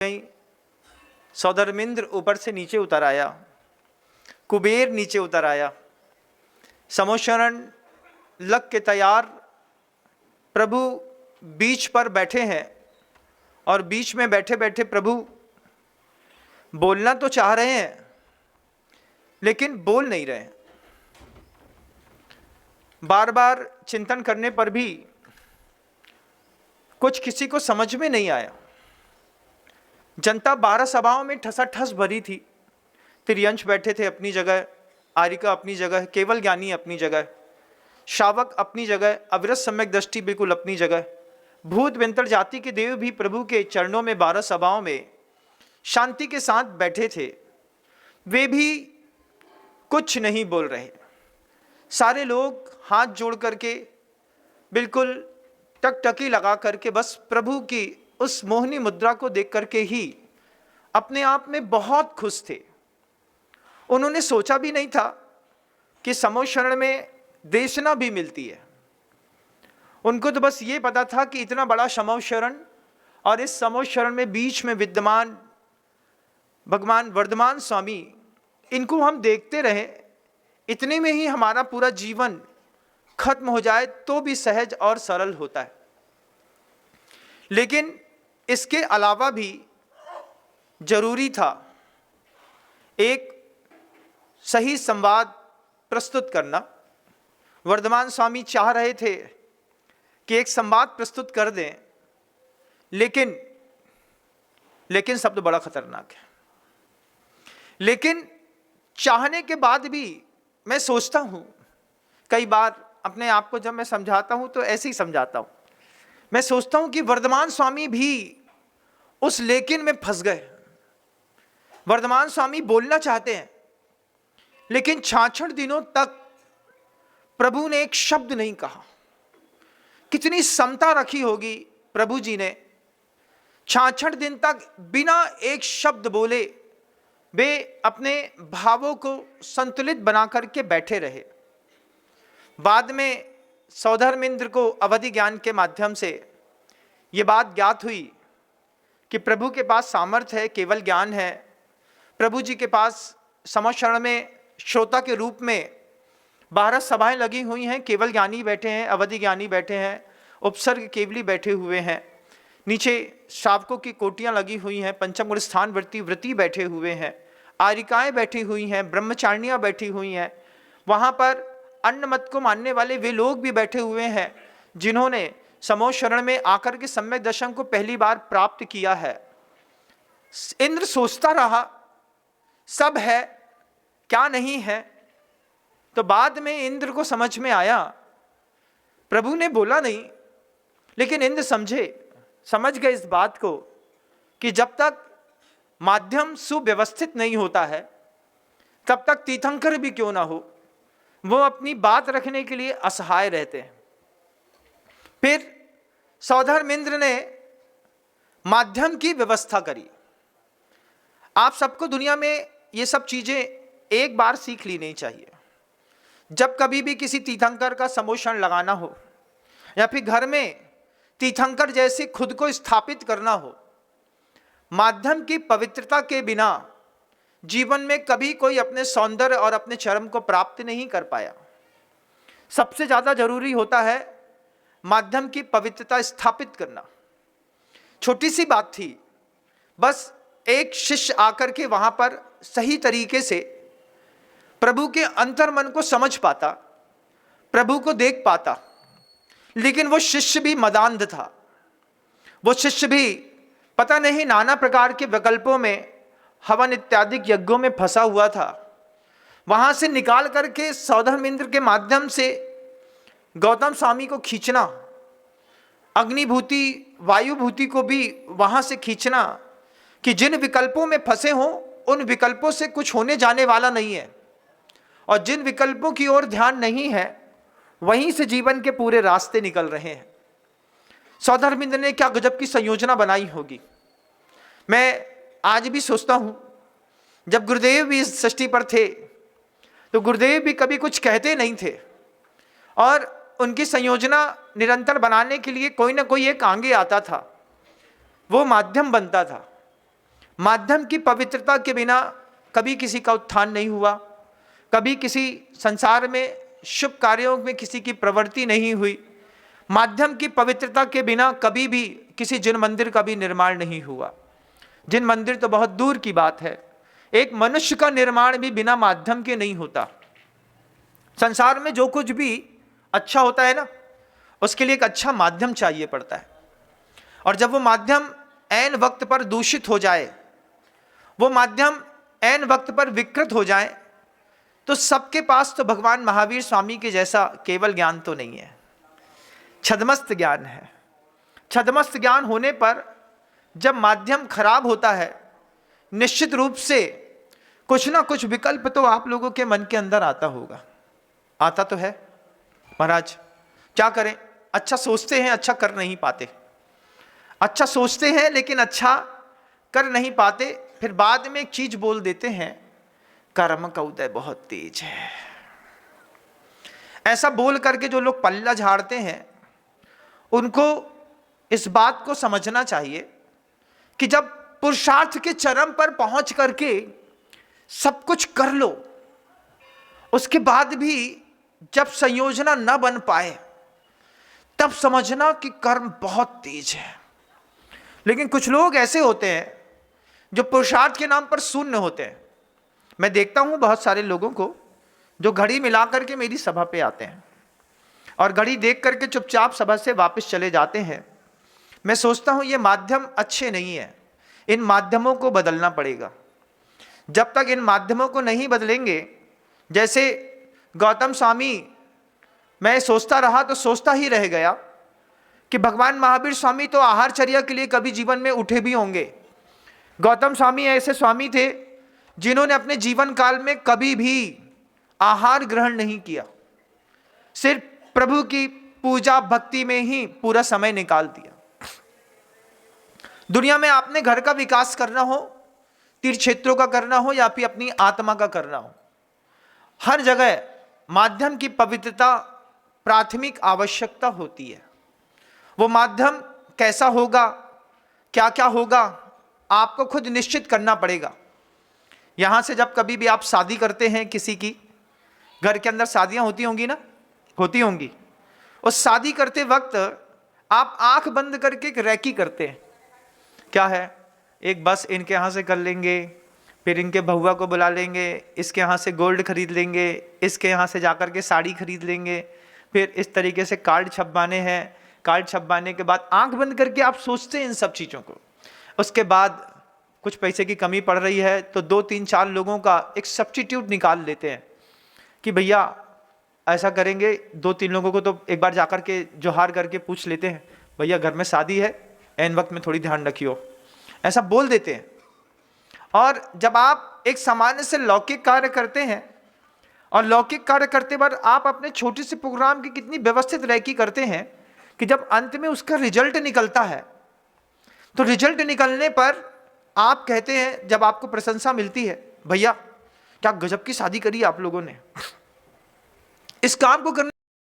नहीं, सौधर्मिंद्र ऊपर से नीचे उतर आया, कुबेर नीचे उतर आया, समोशरण लग के तैयार, प्रभु बीच पर बैठे हैं और बीच में बैठे बैठे प्रभु बोलना तो चाह रहे हैं लेकिन बोल नहीं रहे हैं। बार बार चिंतन करने पर भी कुछ किसी को समझ में नहीं आया। जनता 12 सभाओं में ठसाठस भरी थी। तिर्यंश बैठे थे अपनी जगह, आरिका अपनी जगह, केवल ज्ञानी अपनी जगह, शावक अपनी जगह, अविरत सम्यक दृष्टि बिल्कुल अपनी जगह, भूत व्यंतर जाति के देव भी प्रभु के चरणों में 12 सभाओं में शांति के साथ बैठे थे। वे भी कुछ नहीं बोल रहे। सारे लोग हाथ जोड़ करके बिल्कुल टकटकी लगा करके बस प्रभु की उस मोहनी मुद्रा को देख करके ही अपने आप में बहुत खुश थे। उन्होंने सोचा भी नहीं था कि समोशरण में देशना भी मिलती है। उनको तो बस ये पता था कि इतना बड़ा समोशरण और इस समोशरण में बीच में विद्यमान भगवान वर्धमान स्वामी, इनको हम देखते रहे, इतने में ही हमारा पूरा जीवन खत्म हो जाए तो भी सहज और सरल होता है। लेकिन इसके अलावा भी जरूरी था एक सही संवाद प्रस्तुत करना। वर्धमान स्वामी चाह रहे थे कि एक संवाद प्रस्तुत कर दें, लेकिन शब्द बड़ा खतरनाक है। लेकिन चाहने के बाद भी मैं सोचता हूं, कई बार अपने आप को जब मैं समझाता हूं तो ऐसे ही समझाता हूं, मैं सोचता हूं कि वर्धमान स्वामी भी उस लेकिन में फंस गए। वर्धमान स्वामी बोलना चाहते हैं लेकिन 66 दिनों तक प्रभु ने एक शब्द नहीं कहा। कितनी समता रखी होगी प्रभु जी ने। 66 दिन तक बिना एक शब्द बोले वे अपने भावों को संतुलित बना करके बैठे रहे। बाद में सौधर्मिंद्र को अवधि ज्ञान के माध्यम से ये बात ज्ञात हुई कि प्रभु के पास सामर्थ्य है, केवल ज्ञान है। प्रभु जी के पास समोशरण में श्रोता के रूप में 12 सभाएं लगी हुई हैं। केवल ज्ञानी बैठे हैं, अवधि ज्ञानी बैठे हैं, उपसर्ग केवली बैठे हुए हैं, नीचे श्रावकों की कोटियां लगी हुई हैं, पंचम गुण स्थान व्रती बैठे हुए हैं, आरिकाएं बैठी हुई हैं, ब्रह्मचारिणियां बैठी हुई हैं। वहां पर अन्न मत को मानने वाले वे लोग भी बैठे हुए हैं जिन्होंने समोशरण में आकर के सम्यक दर्शन को पहली बार प्राप्त किया है। इंद्र सोचता रहा सब है, क्या नहीं है। तो बाद में इंद्र को समझ में आया, प्रभु ने बोला नहीं लेकिन इंद्र समझ गए इस बात को कि जब तक माध्यम सुव्यवस्थित नहीं होता है तब तक तीर्थंकर भी क्यों ना हो, वो अपनी बात रखने के लिए असहाय रहते हैं। फिर सौधर्मिंद्र ने माध्यम की व्यवस्था करी। आप सबको दुनिया में ये सब चीजें एक बार सीख लेनी चाहिए। जब कभी भी किसी तीर्थंकर का समोशरण लगाना हो या फिर घर में तीर्थंकर जैसे खुद को स्थापित करना हो, माध्यम की पवित्रता के बिना जीवन में कभी कोई अपने सौंदर्य और अपने चरम को प्राप्त नहीं कर पाया। सबसे ज्यादा जरूरी होता है माध्यम की पवित्रता स्थापित करना। छोटी सी बात थी, बस एक शिष्य आकर के वहां पर सही तरीके से प्रभु के अंतर्मन को समझ पाता, प्रभु को देख पाता। लेकिन वो शिष्य भी मदांध था। वो शिष्य भी पता नहीं नाना प्रकार के विकल्पों में, हवन इत्यादि यज्ञों में फंसा हुआ था। वहां से निकाल करके सौधर्मिंद्र के माध्यम से गौतम स्वामी को खींचना, अग्निभूति वायुभूति को भी वहां से खींचना कि जिन विकल्पों में फंसे हों उन विकल्पों से कुछ होने जाने वाला नहीं है, और जिन विकल्पों की ओर ध्यान नहीं है वहीं से जीवन के पूरे रास्ते निकल रहे हैं। सौधर्मिंद्र ने क्या गजब की संयोजना बनाई होगी। मैं आज भी सोचता हूं, जब गुरुदेव भी इस सृष्टि पर थे तो गुरुदेव भी कभी कुछ कहते नहीं थे और उनकी संयोजना निरंतर बनाने के लिए कोई ना कोई एक आगे आता था, वो माध्यम बनता था। माध्यम की पवित्रता के बिना कभी किसी का उत्थान नहीं हुआ, कभी किसी संसार में शुभ कार्यों में किसी की प्रवृत्ति नहीं हुई। माध्यम की पवित्रता के बिना कभी भी किसी जिन मंदिर का भी निर्माण नहीं हुआ। जिन मंदिर तो बहुत दूर की बात है, एक मनुष्य का निर्माण भी बिना माध्यम के नहीं होता। संसार में जो कुछ भी अच्छा होता है ना, उसके लिए एक अच्छा माध्यम चाहिए पड़ता है। और जब वो माध्यम ऐन वक्त पर दूषित हो जाए, वो माध्यम ऐन वक्त पर विकृत हो जाए, तो सबके पास तो भगवान महावीर स्वामी के जैसा केवल ज्ञान तो नहीं है, छद्मस्त ज्ञान है। छद्मस्त ज्ञान होने पर जब माध्यम खराब होता है, निश्चित रूप से कुछ ना कुछ विकल्प तो आप लोगों के मन के अंदर आता होगा। आता तो है महाराज, क्या करें, अच्छा सोचते हैं, अच्छा कर नहीं पाते। अच्छा सोचते हैं लेकिन अच्छा कर नहीं पाते, फिर बाद में एक चीज बोल देते हैं, कर्म का उदय बहुत तेज है। ऐसा बोल करके जो लोग पल्ला झाड़ते हैं, उनको इस बात को समझना चाहिए कि जब पुरुषार्थ के चरम पर पहुंच करके सब कुछ कर लो, उसके बाद भी जब संयोजना न बन पाए, तब समझना कि कर्म बहुत तेज है। लेकिन कुछ लोग ऐसे होते हैं जो पुरुषार्थ के नाम पर शून्य होते हैं। मैं देखता हूं बहुत सारे लोगों को जो घड़ी मिला करके मेरी सभा पे आते हैं और घड़ी देख करके चुपचाप सभा से वापस चले जाते हैं। मैं सोचता हूं ये माध्यम अच्छे नहीं है, इन माध्यमों को बदलना पड़ेगा। जब तक इन माध्यमों को नहीं बदलेंगे, जैसे गौतम स्वामी, मैं सोचता रहा तो सोचता ही रह गया कि भगवान महावीर स्वामी तो आहारचर्या के लिए कभी जीवन में उठे भी होंगे। गौतम स्वामी ऐसे स्वामी थे जिन्होंने अपने जीवन काल में कभी भी आहार ग्रहण नहीं किया, सिर्फ प्रभु की पूजा भक्ति में ही पूरा समय निकाल दिया। दुनिया में आपने घर का विकास करना हो, तीर्थ क्षेत्रों का करना हो या फिर अपनी आत्मा का करना हो, हर जगह माध्यम की पवित्रता प्राथमिक आवश्यकता होती है। वो माध्यम कैसा होगा, क्या क्या होगा, आपको खुद निश्चित करना पड़ेगा। यहां से जब कभी भी आप शादी करते हैं किसी की, घर के अंदर शादियां होती होंगी ना, होती होंगी। उस शादी करते वक्त आप आंख बंद करके एक रैकी करते हैं। क्या है, एक बस इनके यहाँ से कर लेंगे, फिर इनके बहुआ को बुला लेंगे, इसके यहाँ से गोल्ड खरीद लेंगे, इसके यहाँ से जाकर के साड़ी खरीद लेंगे, फिर इस तरीके से कार्ड छपवाने हैं। कार्ड छपवाने के बाद आंख बंद करके आप सोचते हैं इन सब चीज़ों को। उसके बाद कुछ पैसे की कमी पड़ रही है तो 2-3-4 लोगों का एक सब्स्टिट्यूट निकाल लेते हैं कि भैया ऐसा करेंगे, 2-3 लोगों को तो एक बार जाकर के जोहार करके पूछ लेते हैं, भैया घर में शादी है, ऐन वक्त में थोड़ी ध्यान रखियो, ऐसा बोल देते हैं। और जब आप एक सामान्य से लौकिक कार्य करते हैं और लौकिक कार्य करते बार आप अपने छोटे से प्रोग्राम की कितनी व्यवस्थित रैकी करते हैं कि जब अंत में उसका रिजल्ट निकलता है, तो रिजल्ट निकलने पर आप कहते हैं, जब आपको प्रशंसा मिलती है, भैया क्या गजब की शादी करी आप लोगों ने। इस काम को करने